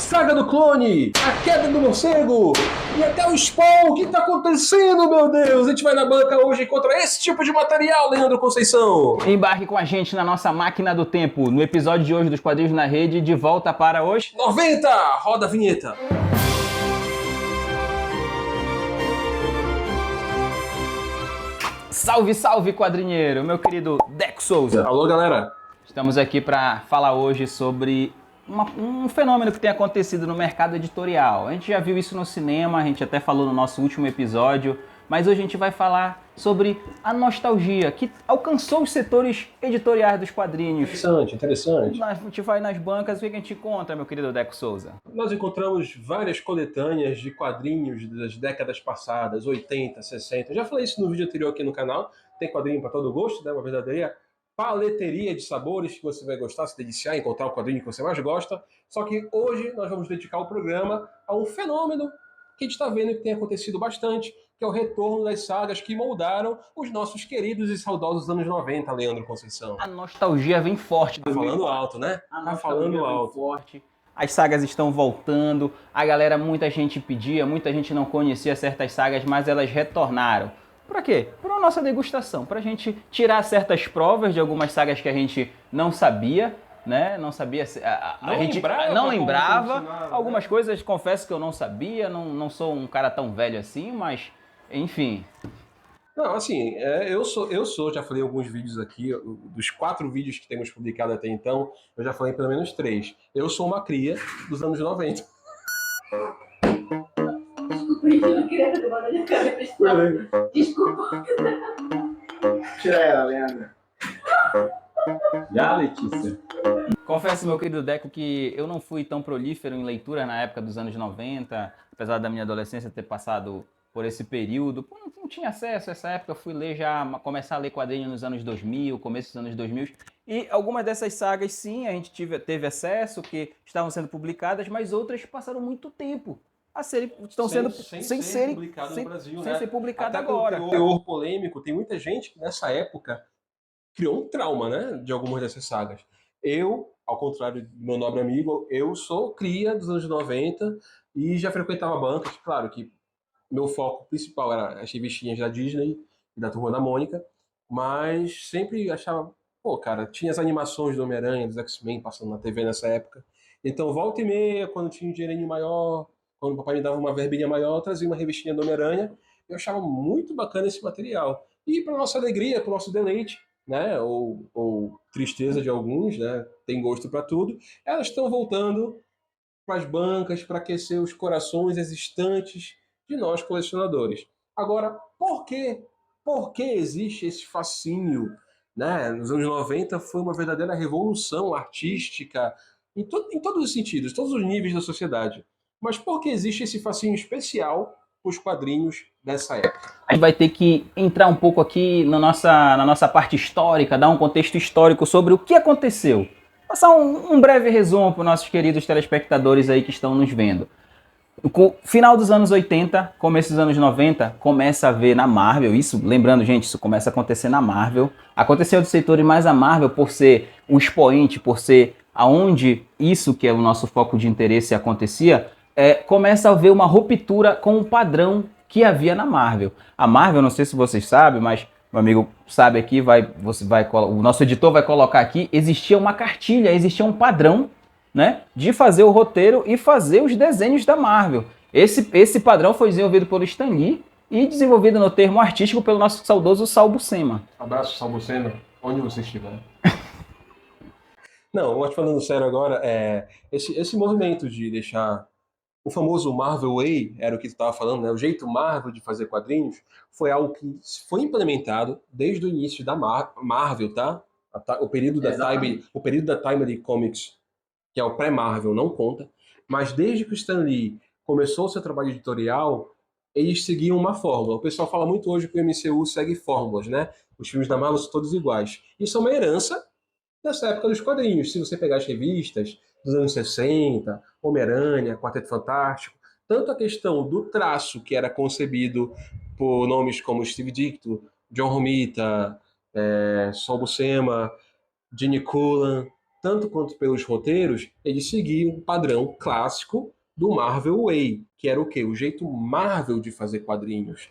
Saga do Clone, a queda do morcego e até o Spawn. O que tá acontecendo, meu Deus? A gente vai na banca hoje e encontra esse tipo de material, Leandro Conceição. Embarque com a gente na nossa máquina do tempo, no episódio de hoje dos Quadrinhos na Rede, de volta para os 90! Roda a vinheta. Salve, salve, quadrinheiro, meu querido Deco Souza. Alô, galera. Estamos aqui para falar hoje sobre um fenômeno que tem acontecido no mercado editorial. A gente já viu isso no cinema, a gente até falou no nosso último episódio, mas hoje a gente vai falar sobre a nostalgia que alcançou os setores editoriais dos quadrinhos. Interessante. A gente vai nas bancas, o que a gente encontra, meu querido Deco Souza? Nós encontramos várias coletâneas de quadrinhos das décadas passadas, 80, 60. Já falei isso no vídeo anterior aqui no canal. Tem quadrinho para todo gosto, né? Uma verdadeira paleteria de sabores que você vai gostar, se deliciar, encontrar o quadrinho que você mais gosta. Só que hoje nós vamos dedicar o programa a um fenômeno que a gente está vendo que tem acontecido bastante, que é o retorno das sagas que moldaram os nossos queridos e saudosos anos 90, Leandro Conceição. A nostalgia vem forte. Tá falando alto, né? Tá falando alto. Forte. As sagas estão voltando, a galera, muita gente pedia, muita gente não conhecia certas sagas, mas elas retornaram. Pra quê? Pra nossa degustação, pra gente tirar certas provas de algumas sagas que a gente não sabia, né? Não sabia, a gente não lembrava. Algumas coisas, confesso que eu não sabia, não sou um cara tão velho assim, mas enfim. Não, assim, eu sou, já falei alguns vídeos aqui, dos 4 vídeos que temos publicado até então, eu já falei pelo menos 3. Eu sou uma cria dos anos 90. Desculpa, eu não queria ter barulho de cabeça. Desculpa. Tira ela, Leandro. Já, Letícia? Confesso, meu querido Deco, que eu não fui tão prolífero em leitura na época dos anos 90, apesar da minha adolescência ter passado por esse período. Não tinha acesso a essa época, fui ler começar a ler quadrinhos nos anos 2000, começo dos anos 2000. E algumas dessas sagas, sim, a gente teve acesso, que estavam sendo publicadas, mas outras passaram muito tempo a serem, estão sem serem publicadas no Brasil, sem né? ser publicado Até agora. Com teor polêmico, tem muita gente que nessa época criou um trauma, né, de algumas dessas sagas. Eu, ao contrário do meu nobre amigo, eu sou cria dos anos 90 e já frequentava bancas. Claro que meu foco principal era as revistinhas da Disney e da Turma da Mônica, mas sempre achava, pô, cara, tinha as animações do Homem-Aranha, dos X-Men passando na TV nessa época. Então, volta e meia, quando tinha um dinheirinho maior, quando o papai me dava uma verbinha maior, eu trazia uma revistinha do Homem-Aranha. Eu achava muito bacana esse material. E, para nossa alegria, para o nosso deleite, né, ou tristeza de alguns, né, tem gosto para tudo, elas estão voltando para as bancas, para aquecer os corações, as estantes de nós colecionadores. Agora, por quê? Por que existe esse fascínio? Né? Nos anos 90 foi uma verdadeira revolução artística em todos os sentidos, todos os níveis da sociedade. Mas por que existe esse fascínio especial para os quadrinhos dessa época? A gente vai ter que entrar um pouco aqui na nossa parte histórica, dar um contexto histórico sobre o que aconteceu. Passar um breve resumo para os nossos queridos telespectadores aí que estão nos vendo. No final dos anos 80, começo dos anos 90, começa a ver na Marvel, isso, lembrando, gente, isso começa a acontecer na Marvel. Aconteceu dos setores, mais a Marvel, por ser o expoente, por ser aonde isso que é o nosso foco de interesse acontecia, começa a haver uma ruptura com o padrão que havia na Marvel. A Marvel, não sei se vocês sabem, mas meu amigo sabe aqui, o nosso editor vai colocar aqui, existia uma cartilha, existia um padrão, né, de fazer o roteiro e fazer os desenhos da Marvel. Esse padrão foi desenvolvido pelo Stan Lee e desenvolvido no termo artístico pelo nosso saudoso Sal Buscema. Abraço, Sal Buscema, onde você estiver. Não, mas falando sério agora, esse movimento de deixar o famoso Marvel Way, era o que tu estava falando, né? O jeito Marvel de fazer quadrinhos, foi algo que foi implementado desde o início da Marvel, tá? O período da Timely Comics, que é o pré-Marvel, não conta. Mas desde que o Stan Lee começou o seu trabalho editorial, eles seguiam uma fórmula. O pessoal fala muito hoje que o MCU segue fórmulas, né? Os filmes da Marvel são todos iguais. Isso é uma herança dessa época dos quadrinhos. Se você pegar as revistas dos anos 60, Homem-Aranha, Quarteto Fantástico, tanto a questão do traço, que era concebido por nomes como Steve Ditko, John Romita, Saul Buscema, Gene Colan, tanto quanto pelos roteiros, eles seguiam um padrão clássico do Marvel Way, que era o quê? O jeito Marvel de fazer quadrinhos.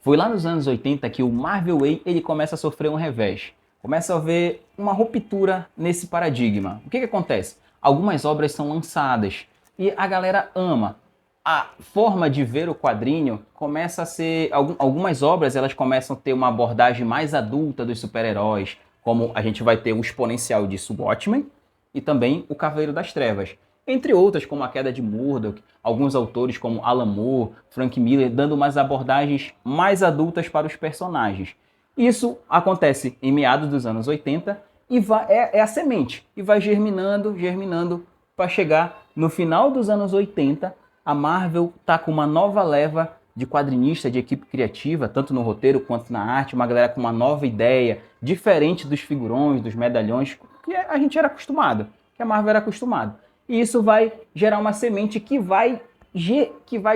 Foi lá nos anos 80 que o Marvel Way ele começa a sofrer um revés. Começa a haver uma ruptura nesse paradigma. O que acontece? Algumas obras são lançadas e a galera ama. A forma de ver o quadrinho começa a ser... Algumas obras elas começam a ter uma abordagem mais adulta dos super-heróis, como a gente vai ter o exponencial disso, Watchmen, e também o Cavaleiro das Trevas. Entre outras, como A Queda de Murdoch, alguns autores como Alan Moore, Frank Miller, dando umas abordagens mais adultas para os personagens. Isso acontece em meados dos anos 80 e é a semente, e vai germinando, germinando, para chegar no final dos anos 80, a Marvel está com uma nova leva de quadrinista, de equipe criativa, tanto no roteiro quanto na arte, uma galera com uma nova ideia, diferente dos figurões, dos medalhões, que a gente era acostumado, que a Marvel era acostumada. E isso vai gerar uma semente que vai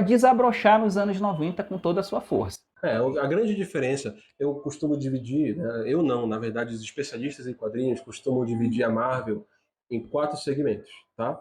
desabrochar nos anos 90 com toda a sua força. A grande diferença, eu costumo dividir, né? Eu não, na verdade, os especialistas em quadrinhos costumam dividir a Marvel em 4 segmentos, tá?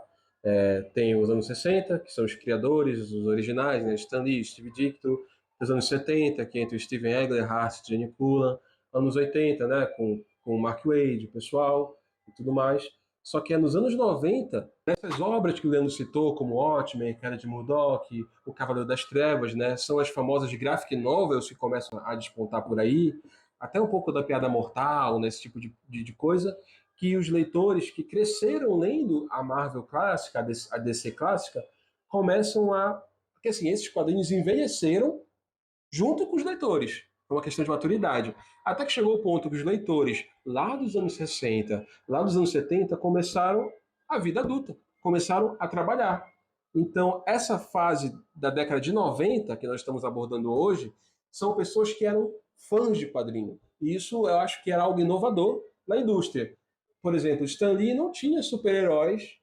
Tem os anos 60, que são os criadores, os originais, né? Stan Lee, Steve Ditko, os anos 70, que é entre o Steven Egglehart, Gene Colan, anos 80, né? Com o Mark Waid, o pessoal e tudo mais. Só que é nos anos 90, essas obras que o Leandro citou, como Watchmen, Queda de Murdoch, O Cavaleiro das Trevas, né, são as famosas graphic novels que começam a despontar por aí, até um pouco da Piada Mortal, nesse tipo de coisa, que os leitores que cresceram lendo a Marvel clássica, a DC clássica, começam a... Porque assim, esses quadrinhos envelheceram junto com os leitores, por uma questão de maturidade. Até que chegou o ponto que os leitores, lá dos anos 60, lá dos anos 70, começaram a vida adulta, começaram a trabalhar. Então, essa fase da década de 90, que nós estamos abordando hoje, são pessoas que eram fãs de quadrinho. E isso eu acho que era algo inovador na indústria. Por exemplo, Stan Lee não tinha super-heróis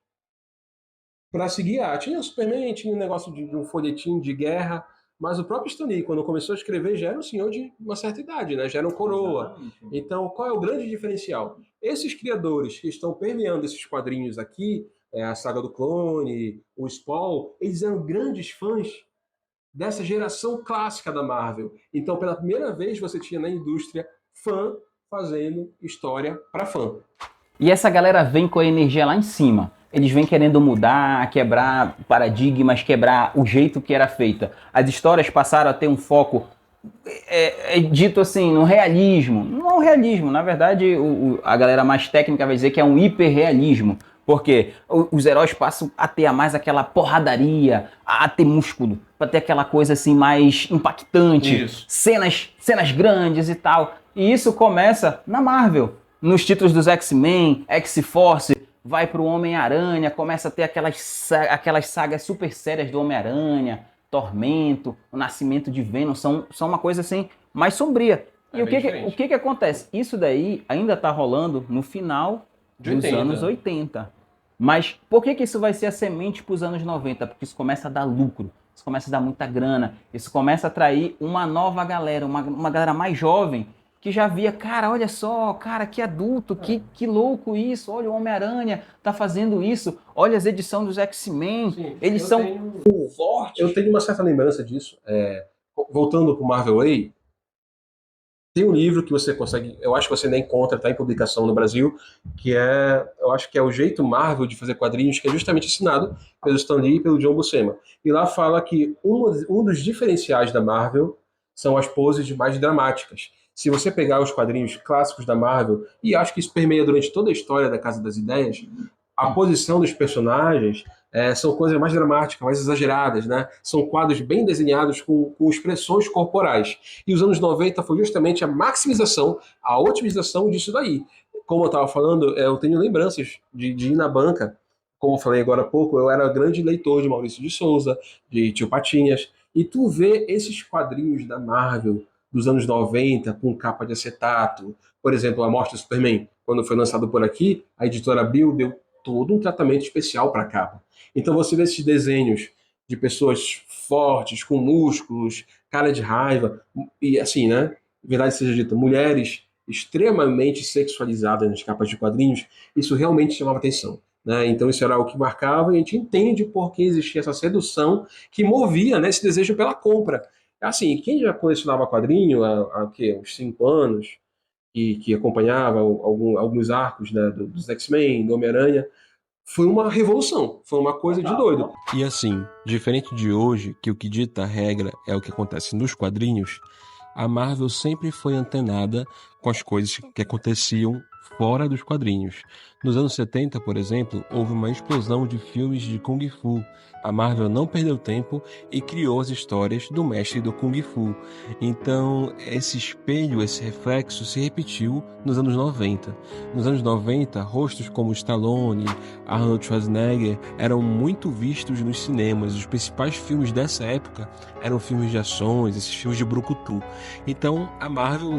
para se guiar. Tinha o Superman, tinha um negócio de um folhetim de guerra, mas o próprio Stan Lee, quando começou a escrever, já era um senhor de uma certa idade, né? Já era um coroa. Exatamente. Então, qual é o grande diferencial? Esses criadores que estão permeando esses quadrinhos aqui, a Saga do Clone, o Spawn, eles eram grandes fãs dessa geração clássica da Marvel. Então, pela primeira vez, você tinha na indústria fã fazendo história para fã. E essa galera vem com a energia lá em cima. Eles vêm querendo mudar, quebrar paradigmas, quebrar o jeito que era feita. As histórias passaram a ter um foco, dito assim, no realismo. Não é um realismo, na verdade, a galera mais técnica vai dizer que é um hiperrealismo. Porque os heróis passam a ter mais aquela porradaria, a ter músculo, para ter aquela coisa assim mais impactante. Isso. Cenas grandes e tal. E isso começa na Marvel. Nos títulos dos X-Men, X-Force, vai pro Homem-Aranha, começa a ter aquelas sagas super sérias do Homem-Aranha, Tormento, o Nascimento de Venom, são uma coisa assim mais sombria. E o que acontece? Isso daí ainda tá rolando no final dos anos 80. Mas por que isso vai ser a semente para os anos 90? Porque isso começa a dar lucro, isso começa a dar muita grana, isso começa a atrair uma nova galera, uma galera mais jovem, que já via, cara, olha só, cara, que adulto, que louco isso, olha o Homem-Aranha tá fazendo isso, olha as edições dos X-Men, eles são fortes. Eu tenho uma certa lembrança disso. Voltando pro Marvel Way, tem um livro que você consegue, eu acho que você ainda encontra, tá em publicação no Brasil, eu acho que é o jeito Marvel de fazer quadrinhos, que é justamente assinado pelo Stan Lee e pelo John Buscema. E lá fala que um dos diferenciais da Marvel são as poses mais dramáticas. Se você pegar os quadrinhos clássicos da Marvel, e acho que isso permeia durante toda a história da Casa das Ideias, a posição dos personagens são coisas mais dramáticas, mais exageradas, né? São quadros bem desenhados com expressões corporais. E os anos 90 foi justamente a maximização, a otimização disso daí. Como eu estava falando, eu tenho lembranças de ir na banca, como eu falei agora há pouco, eu era grande leitor de Maurício de Souza, de Tio Patinhas, e tu vê esses quadrinhos da Marvel dos anos 90 com capa de acetato, por exemplo, A Morte do Superman, quando foi lançado por aqui, a editora Abril deu todo um tratamento especial para a capa. Então você vê esses desenhos de pessoas fortes, com músculos, cara de raiva, e assim, né? Verdade seja dita, mulheres extremamente sexualizadas nas capas de quadrinhos, isso realmente chamava atenção. Né? Então isso era o que marcava e a gente entende por que existia essa sedução que movia, né, esse desejo pela compra. Assim, quem já colecionava quadrinho há quê? Uns 5 anos, que acompanhava alguns arcos, né, dos X-Men, do Homem-Aranha, foi uma revolução, foi uma coisa de doido. E assim, diferente de hoje, que o que dita a regra é o que acontece nos quadrinhos, a Marvel sempre foi antenada com as coisas que aconteciam fora dos quadrinhos. Nos anos 70, por exemplo, houve uma explosão de filmes de Kung Fu. A Marvel não perdeu tempo e criou as histórias do mestre do Kung Fu. Então, esse espelho, esse reflexo se repetiu nos anos 90. Nos anos 90, rostos como Stallone, Arnold Schwarzenegger eram muito vistos nos cinemas. Os principais filmes dessa época eram filmes de ações, esses filmes de brucutu. Então, a Marvel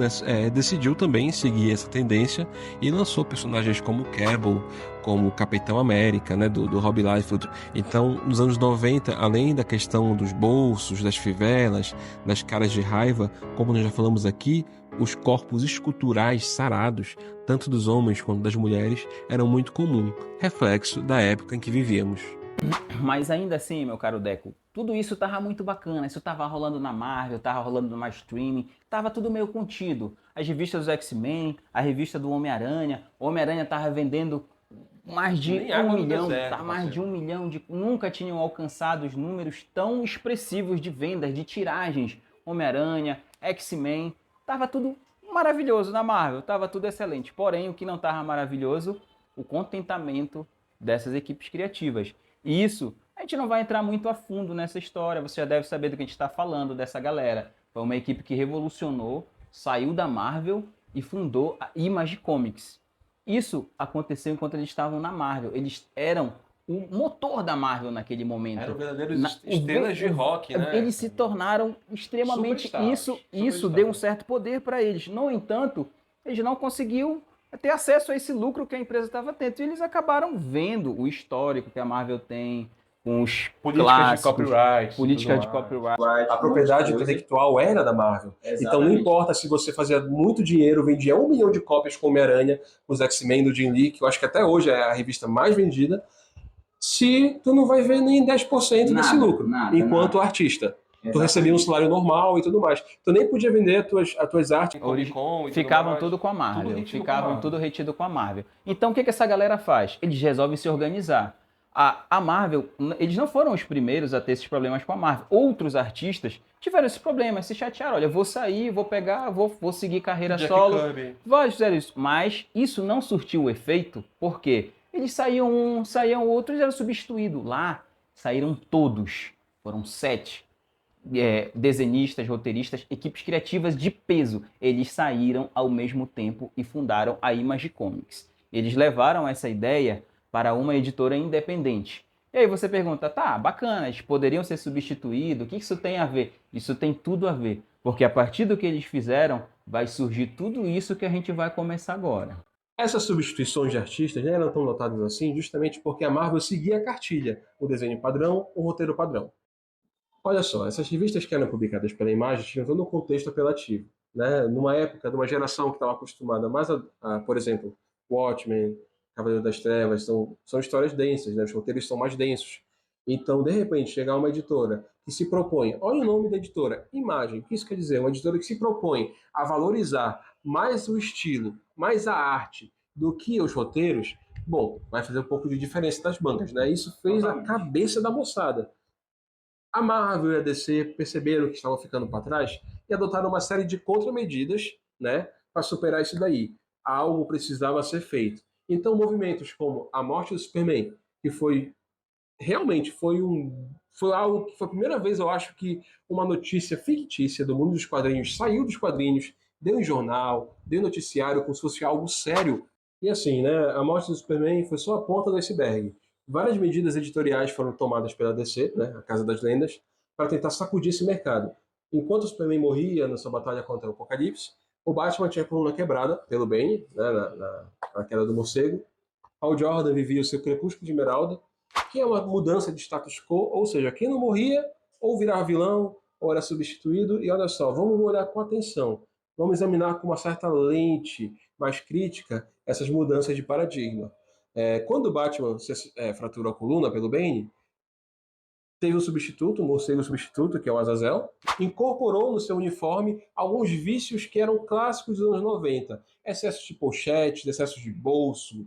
decidiu também seguir essa tendência e lançou personagens como Cable, como Capitão América, né, do Rob Liefeld. Então, nos anos 90, além da questão dos bolsos, das fivelas, das caras de raiva, como nós já falamos aqui, os corpos esculturais sarados, tanto dos homens quanto das mulheres, eram muito comum, reflexo da época em que vivíamos. Mas ainda assim, meu caro Deco, tudo isso tava muito bacana. Isso tava rolando na Marvel, tava rolando no streaming, tava tudo meio contido. As revistas do X-Men, a revista do Homem-Aranha. O Homem-Aranha tava vendendo mais de Nem água 1 no milhão, deserto, tá mais parceiro. de 1 milhão de. Nunca tinham alcançado os números tão expressivos de vendas, de tiragens. Homem-Aranha, X-Men, tava tudo maravilhoso na Marvel, tava tudo excelente. Porém, o que não tava maravilhoso, o contentamento dessas equipes criativas. E isso, a gente não vai entrar muito a fundo nessa história, você já deve saber do que a gente está falando dessa galera. Foi uma equipe que revolucionou, saiu da Marvel e fundou a Image Comics. Isso aconteceu enquanto eles estavam na Marvel. Eles eram o motor da Marvel naquele momento. Eram verdadeiros estrelas de rock, né? Eles se tornaram extremamente... Superstars, Isso deu um certo poder para eles. No entanto, eles não conseguiam ter acesso a esse lucro que a empresa estava tendo. E eles acabaram vendo o histórico que a Marvel tem, com os Políticas clássicos, de copyright. políticas de tudo mais. copyright. A propriedade intelectual era da Marvel. Então não importa se você fazia muito dinheiro, vendia 1 milhão de cópias com Homem-Aranha, os X-Men do Jim Lee, que eu acho que até hoje é a revista mais vendida, se tu não vai ver nem 10% desse lucro, enquanto artista. Tu recebia um salário normal e tudo mais. Tu nem podia vender as tuas artes. Oricon e Ficavam tudo mais. tudo com a Marvel. retido Ficavam com a Marvel. tudo retido com a Marvel. Então o que essa galera faz? Eles resolvem se organizar. A Marvel, eles não foram os primeiros a ter esses problemas com a Marvel. Outros artistas tiveram esses problemas, se chatearam. Olha, vou sair, vou pegar, vou seguir carreira Jack solo. Kirby. Vários fizeram isso. Mas isso não surtiu o efeito, porque eles saíam um, saíam outro e eram substituídos. Lá saíram todos. Foram 7. Desenhistas, roteiristas, equipes criativas de peso. Eles saíram ao mesmo tempo e fundaram a Image Comics. Eles levaram essa ideia para uma editora independente. E aí você pergunta, tá, bacana, eles poderiam ser substituídos, o que isso tem a ver? Isso tem tudo a ver, porque a partir do que eles fizeram, vai surgir tudo isso que a gente vai começar agora. Essas substituições de artistas nem eram tão notadas assim, justamente porque a Marvel seguia a cartilha, o desenho padrão, o roteiro padrão. Olha só, essas revistas que eram publicadas pela Imagem tinham todo um contexto apelativo. Né? Numa época, de uma geração que estava acostumada mais por exemplo, Watchmen, Cavaleiro das Trevas, são histórias densas, né? Os roteiros são mais densos. Então, de repente, chegar uma editora que se propõe, olha o nome da editora, Imagem, o que isso quer dizer? Uma editora que se propõe a valorizar mais o estilo, mais a arte do que os roteiros, bom, vai fazer um pouco de diferença das bancas, né? Isso fez a cabeça da moçada. A Marvel e a DC perceberam que estavam ficando para trás e adotaram uma série de contramedidas, né, para superar isso daí. Algo precisava ser feito. Então, movimentos como a morte do Superman, que realmente foi algo que foi a primeira vez, eu acho, que uma notícia fictícia do mundo dos quadrinhos saiu dos quadrinhos, deu em jornal, deu em noticiário, como se fosse algo sério. E assim, né, a morte do Superman foi só a ponta do iceberg. Várias medidas editoriais foram tomadas pela DC, né, a Casa das Lendas, para tentar sacudir esse mercado. Enquanto o Superman morria na sua batalha contra o Apocalipse, o Batman tinha a coluna quebrada pelo Bane, né, na queda do morcego. Hal Jordan vivia o seu Crepúsculo de Esmeralda, que é uma mudança de status quo, ou seja, quem não morria ou virava vilão ou era substituído. E olha só, vamos olhar com atenção. vamos examinar com uma certa lente mais crítica essas mudanças de paradigma. Quando o Batman fraturou a coluna pelo Bane, teve um substituto, um morcego substituto, que é o Azazel, incorporou no seu uniforme alguns vícios que eram clássicos dos anos 90. Excessos de pochetes, excessos de bolso,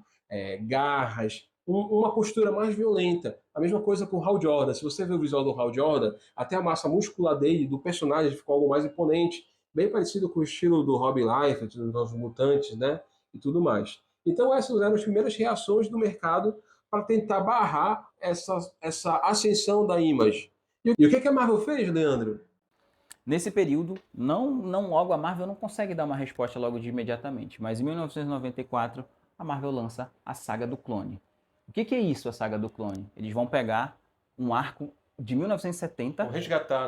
garras, uma postura mais violenta. A mesma coisa com o Hal Jordan. Se você vê o visual do Hal Jordan, até a massa muscular dele, do personagem, ficou algo mais imponente, bem parecido com o estilo do Rob Liefeld, dos Novos Mutantes, né? E tudo mais. Então essas eram as primeiras reações do mercado para tentar barrar essa ascensão da Image. E o que a Marvel fez, Leandro? Nesse período, não logo a Marvel não consegue dar uma resposta logo de imediatamente, mas em 1994 a Marvel lança a Saga do Clone. O que é isso, a Saga do Clone? Eles vão pegar um arco de 1970,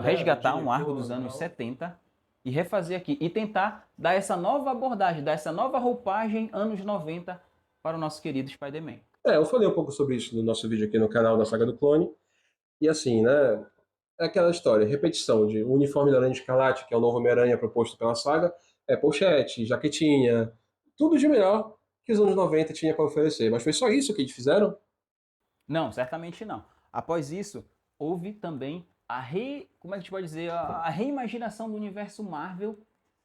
resgatar um arco dos anos 70 e refazer aqui, e tentar dar essa nova abordagem, dar essa nova roupagem anos 90 para o nosso querido Spider-Man. Eu falei um pouco sobre isso no nosso vídeo aqui no canal da Saga do Clone, e assim, né, é aquela história, repetição de o uniforme da Aranha Escarlate, que é o novo Homem-Aranha proposto pela saga, pochete, jaquetinha, tudo de melhor que os anos 90 tinha para oferecer. Mas foi só isso que eles fizeram? Não, certamente não. Após isso, houve também como é que a gente pode dizer, a reimaginação do universo Marvel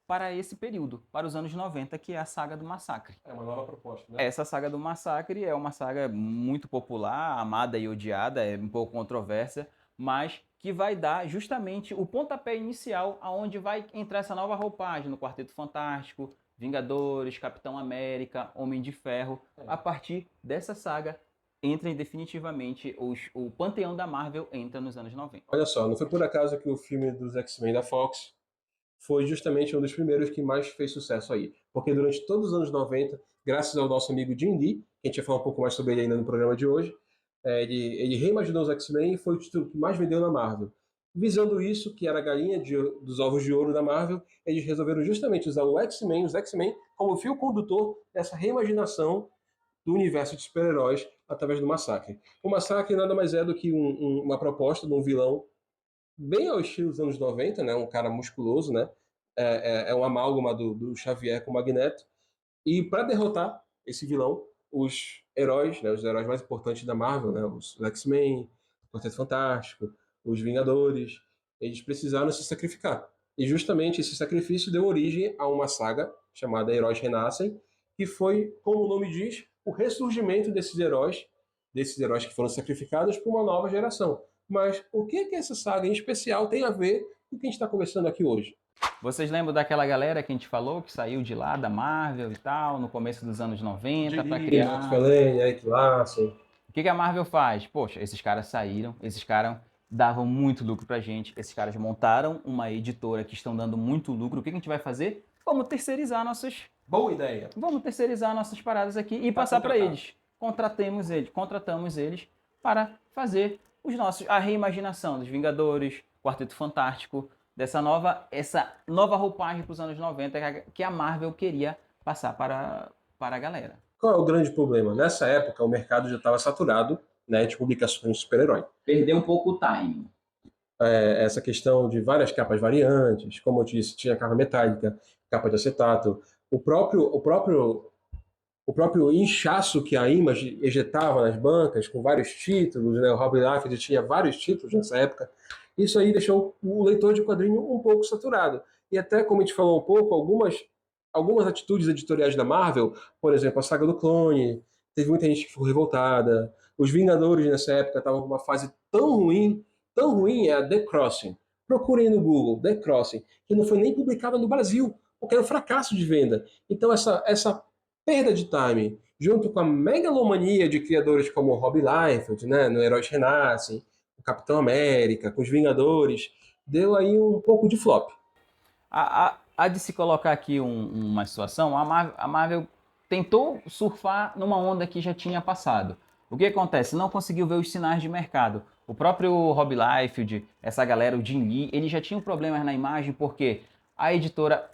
para esse período, para os anos 90, que é a Saga do Massacre. É uma nova proposta, né? Essa Saga do Massacre é uma saga muito popular, amada e odiada, é um pouco controversa, mas que vai dar justamente o pontapé inicial aonde vai entrar essa nova roupagem no Quarteto Fantástico, Vingadores, Capitão América, Homem de Ferro. A partir dessa saga, entra definitivamente o panteão da Marvel entra nos anos 90. Olha só, não foi por acaso que o filme dos X-Men da Fox foi justamente um dos primeiros que mais fez sucesso aí. Porque durante todos os anos 90, graças ao nosso amigo Jim Lee, que a gente vai falar um pouco mais sobre ele ainda no programa de hoje, ele reimaginou os X-Men e foi o título que mais vendeu na Marvel. Visando isso, que era a galinha dos ovos de ouro da Marvel, eles resolveram justamente usar os X-Men, como fio condutor dessa reimaginação do universo de super-heróis através do Massacre. O Massacre nada mais é do que uma proposta de um vilão bem ao estilo dos anos 90, né? Um cara musculoso, né? É uma amálgama do Xavier com o Magneto. E para derrotar esse vilão, os heróis, né? Os heróis mais importantes da Marvel, né? Os X-Men, o Quarteto Fantástico, os Vingadores, eles precisaram se sacrificar. E justamente esse sacrifício deu origem a uma saga chamada Heróis Renascem, que foi, como o nome diz, o ressurgimento desses heróis que foram sacrificados por uma nova geração. Mas o que essa saga em especial tem a ver com o que a gente está conversando aqui hoje? Vocês lembram daquela galera que a gente falou, que saiu de lá, da Marvel e tal, no começo dos anos 90, para criar... O que a Marvel faz? Poxa, esses caras saíram, esses caras davam muito lucro pra gente, esses caras montaram uma editora que estão dando muito lucro, o que a gente vai fazer? Vamos terceirizar nossas... Boa ideia. Vamos terceirizar nossas paradas aqui e passar para eles. Contratamos eles para fazer a reimaginação dos Vingadores, Quarteto Fantástico, essa nova roupagem para os anos 90 que a Marvel queria passar para a galera. Qual é o grande problema? Nessa época, o mercado já estava saturado, né, de publicações de super-herói. Perdeu um pouco o time. Essa questão de várias capas variantes, como eu disse, tinha capa metálica, capa de acetato, o próprio inchaço que a Image ejetava nas bancas, com vários títulos, né? O Rob Liefeld tinha vários títulos nessa época. Isso aí deixou o leitor de quadrinho um pouco saturado. E até, como a gente falou um pouco, algumas atitudes editoriais da Marvel, por exemplo, a Saga do Clone, teve muita gente que ficou revoltada. Os Vingadores, nessa época, estavam numa fase tão ruim, é a The Crossing. Procurem no Google, The Crossing, que não foi nem publicada no Brasil, porque era um fracasso de venda. Então, essa perda de time, junto com a megalomania de criadores como o Rob Liefeld, né, no Heróis Renascem, o Capitão América, com os Vingadores, deu aí um pouco de flop. Há de se colocar aqui uma situação, a Marvel tentou surfar numa onda que já tinha passado. O que acontece? Não conseguiu ver os sinais de mercado. O próprio Rob Liefeld, essa galera, o Jim Lee, eles já tinham problemas na imagem porque a editora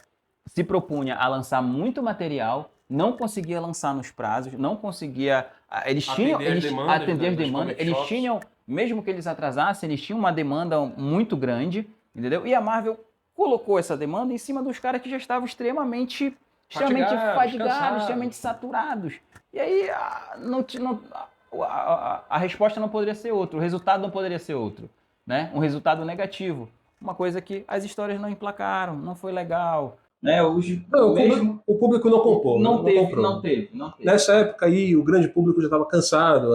se propunha a lançar muito material, não conseguia lançar nos prazos, não conseguia... Eles tinham atender as demandas, eles tinham, mesmo que eles atrasassem, eles tinham uma demanda muito grande, entendeu? E a Marvel colocou essa demanda em cima dos caras que já estavam extremamente fadigados, cansados. extremamente saturados. E aí a resposta não poderia ser outra, o resultado não poderia ser outro, né? Um resultado negativo. Uma coisa que as histórias não emplacaram, não foi legal. Né? Hoje, Não, o público não comprou. não comprou. teve. Nessa época aí, o grande público já estava cansado.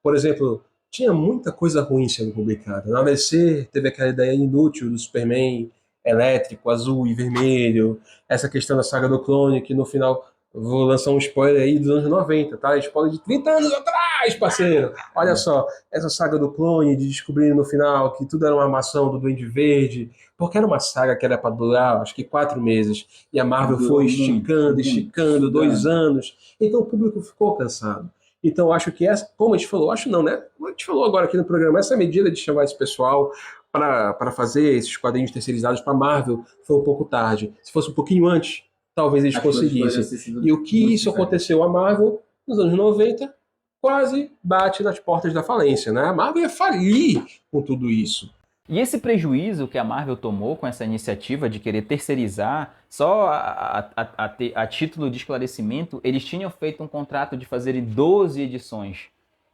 Por exemplo, tinha muita coisa ruim sendo publicada. Na ABC teve aquela ideia inútil do Superman elétrico, azul e vermelho. Essa questão da saga do clone, que no final, vou lançar um spoiler aí dos anos 90, tá? Spoiler de 30 anos atrás, parceiro! Olha só, essa saga do clone, de descobrir no final que tudo era uma armação do Duende Verde, porque era uma saga que era para durar, acho que 4 meses. E a Marvel foi esticando 2 anos. Então o público ficou cansado. Então acho que essa, como a gente falou, acho não, né? A gente falou agora aqui no programa, essa medida de chamar esse pessoal para fazer esses quadrinhos terceirizados para Marvel foi um pouco tarde. Se fosse um pouquinho antes, talvez eles conseguissem. E o que isso aconteceu a Marvel nos anos 90 quase bate nas portas da falência, né? A Marvel ia falir com tudo isso. E esse prejuízo que a Marvel tomou com essa iniciativa de querer terceirizar, só a título de esclarecimento, eles tinham feito um contrato de fazer 12 edições.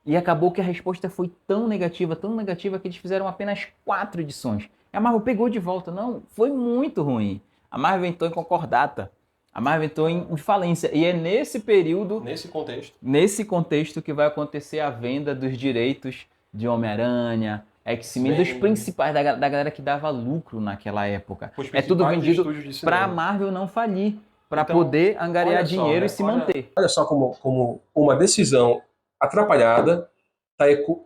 E acabou que a resposta foi tão negativa que eles fizeram apenas 4 edições. A Marvel pegou de volta. Não, foi muito ruim. A Marvel entrou em concordata. A Marvel entrou em falência. E é nesse período, nesse contexto que vai acontecer a venda dos direitos de Homem-Aranha, X-Men, dos principais, da galera que dava lucro naquela época. É tudo vendido para a Marvel não falir, para poder angariar dinheiro e se manter. Olha só como uma decisão atrapalhada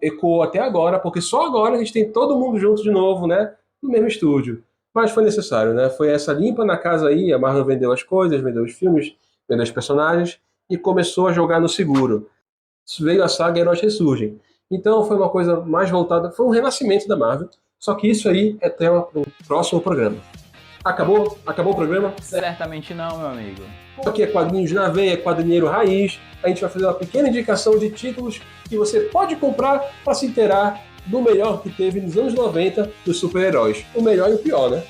ecoou até agora, porque só agora a gente tem todo mundo junto de novo, né, no mesmo estúdio. Mas foi necessário, né? Foi essa limpa na casa aí, a Marvel vendeu as coisas, vendeu os filmes, vendeu os personagens e começou a jogar no seguro. Veio a saga Heróis Ressurgem. Então foi uma coisa mais voltada, foi um renascimento da Marvel, só que isso aí é tema para o próximo programa. Acabou? Acabou o programa? Certamente não, meu amigo. Aqui é Quadrinhos na Veia, quadrinheiro raiz. A gente vai fazer uma pequena indicação de títulos que você pode comprar para se inteirar do melhor que teve nos anos 90 dos super-heróis. O melhor e o pior, né?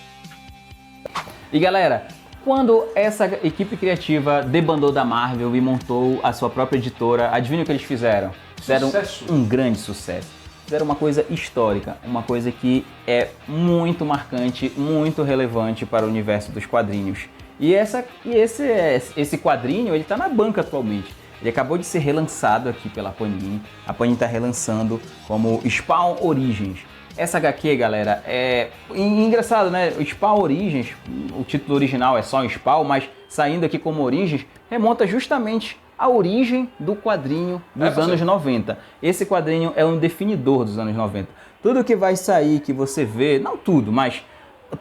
E galera, quando essa equipe criativa debandou da Marvel e montou a sua própria editora, adivinha o que eles fizeram? Fizeram um grande sucesso. Fizeram uma coisa histórica, uma coisa que é muito marcante, muito relevante para o universo dos quadrinhos. E esse quadrinho, ele está na banca atualmente. Ele acabou de ser relançado aqui pela Panini. A Panini está relançando como Spawn Origins. Essa HQ, galera, é engraçado, né? O Spawn Origins, o título original é só Spawn, mas saindo aqui como Origins, remonta justamente à origem do quadrinho dos anos 90. Esse quadrinho é um definidor dos anos 90. Tudo que vai sair, que você vê, não tudo, mas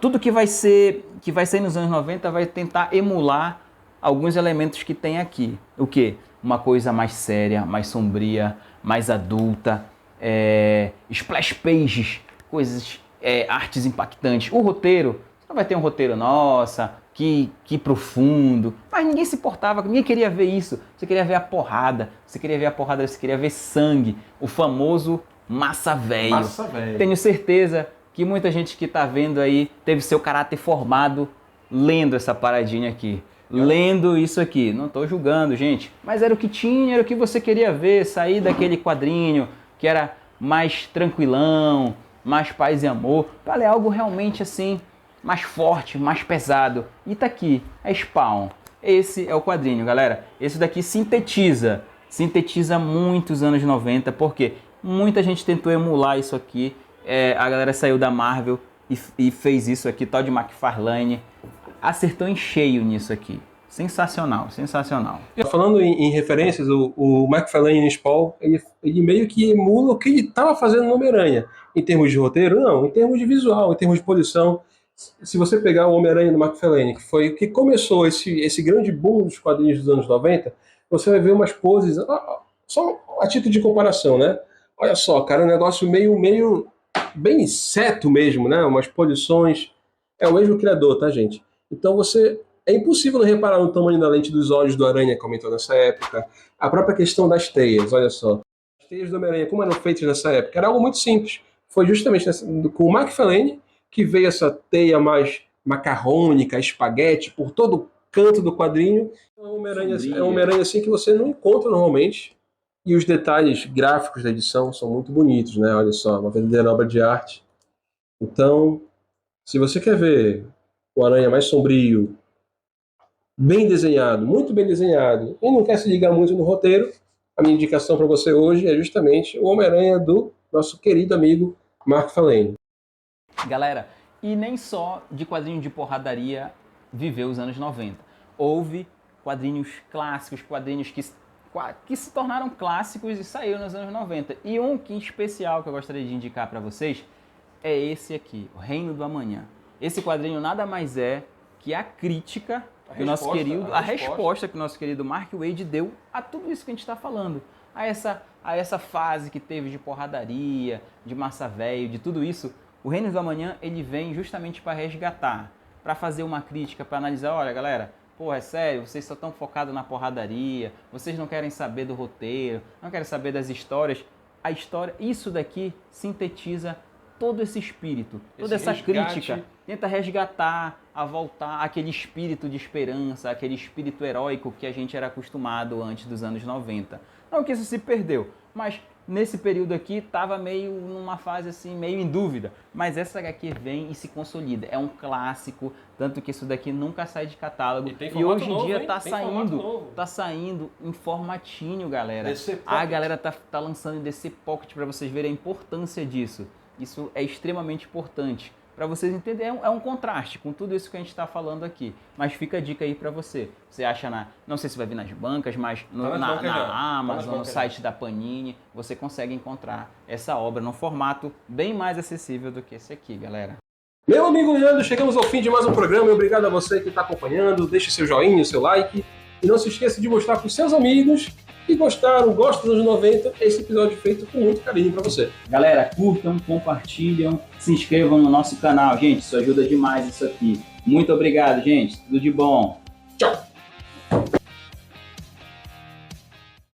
tudo que vai sair nos anos 90 vai tentar emular alguns elementos que tem aqui. O quê? Uma coisa mais séria, mais sombria, mais adulta, splash pages, coisas, artes impactantes. O roteiro, você não vai ter um roteiro, nossa, que profundo, mas ninguém se importava, ninguém queria ver isso. Você queria ver a porrada, você queria ver sangue, o famoso massa velho. Tenho certeza que muita gente que está vendo aí teve seu caráter formado lendo essa paradinha aqui. Lendo isso aqui, não estou julgando, gente, mas era o que tinha, era o que você queria ver, sair daquele quadrinho que era mais tranquilão, mais paz e amor, para ler algo realmente assim, mais forte, mais pesado. E tá aqui, é Spawn. Esse é o quadrinho, galera. Esse daqui sintetiza muitos anos 90, porque muita gente tentou emular isso aqui, a galera saiu da Marvel e fez isso aqui, Todd McFarlane acertou em cheio nisso aqui. Sensacional, sensacional. Falando em referências, o McFarlane e Spawn, ele meio que emula o que ele estava fazendo no Homem-Aranha. Em termos de roteiro, não. Em termos de visual, em termos de posição. Se você pegar o Homem-Aranha do McFarlane, que foi o que começou esse grande boom dos quadrinhos dos anos 90, você vai ver umas poses, só a título de comparação, né? Olha só, cara, um negócio meio bem inseto mesmo, né? Umas posições. É o mesmo criador, tá, gente? Então é impossível não reparar no tamanho da lente dos olhos do Aranha, que aumentou nessa época. A própria questão das teias, olha só. As teias do Homem-Aranha, como eram feitas nessa época? Era algo muito simples. Foi justamente com o McFarlane que veio essa teia mais macarrônica, espaguete, por todo canto do quadrinho. É um Homem-Aranha assim que você não encontra normalmente. E os detalhes gráficos da edição são muito bonitos, né? Olha só, uma verdadeira obra de arte. Então, se você quer ver o Aranha mais sombrio, bem desenhado, muito bem desenhado, e não quer se ligar muito no roteiro, a minha indicação para você hoje é justamente o Homem-Aranha do nosso querido amigo Mark Fallane. Galera, e nem só de quadrinho de porradaria viveu os anos 90. Houve quadrinhos clássicos, quadrinhos que se tornaram clássicos e saíram nos anos 90. E um que em especial que eu gostaria de indicar para vocês é esse aqui, O Reino do Amanhã. Esse quadrinho nada mais é que a crítica que a resposta que o nosso querido Mark Waid deu a tudo isso que a gente está falando. A essa fase que teve de porradaria, de massa velho, de tudo isso. O Reino do Amanhã, ele vem justamente para resgatar, para fazer uma crítica, para analisar, olha galera, pô, é sério, vocês só estão focados na porradaria, vocês não querem saber do roteiro, não querem saber das histórias. A história, isso daqui sintetiza todo esse espírito, toda essa crítica, tenta resgatar, a voltar aquele espírito de esperança, aquele espírito heróico que a gente era acostumado antes dos anos 90. Não que isso se perdeu, mas nesse período aqui estava meio numa fase assim, meio em dúvida. Mas essa HQ vem e se consolida. É um clássico, tanto que isso daqui nunca sai de catálogo. E hoje em dia tá saindo em formatinho, galera. A galera tá lançando em DC Pocket para vocês verem a importância disso. Isso é extremamente importante. Para vocês entenderem, é um contraste com tudo isso que a gente está falando aqui. Mas fica a dica aí para você. Você acha não sei se vai vir nas bancas, mas na Amazon, no site da Panini, você consegue encontrar essa obra num formato bem mais acessível do que esse aqui, galera. Meu amigo Leandro, chegamos ao fim de mais um programa. E obrigado a você que está acompanhando. Deixe seu joinha, seu like. E não se esqueça de mostrar para os seus amigos que gostam dos anos 90, esse episódio feito com muito carinho para você. Galera, curtam, compartilham, se inscrevam no nosso canal. Gente, isso ajuda demais isso aqui. Muito obrigado, gente. Tudo de bom. Tchau.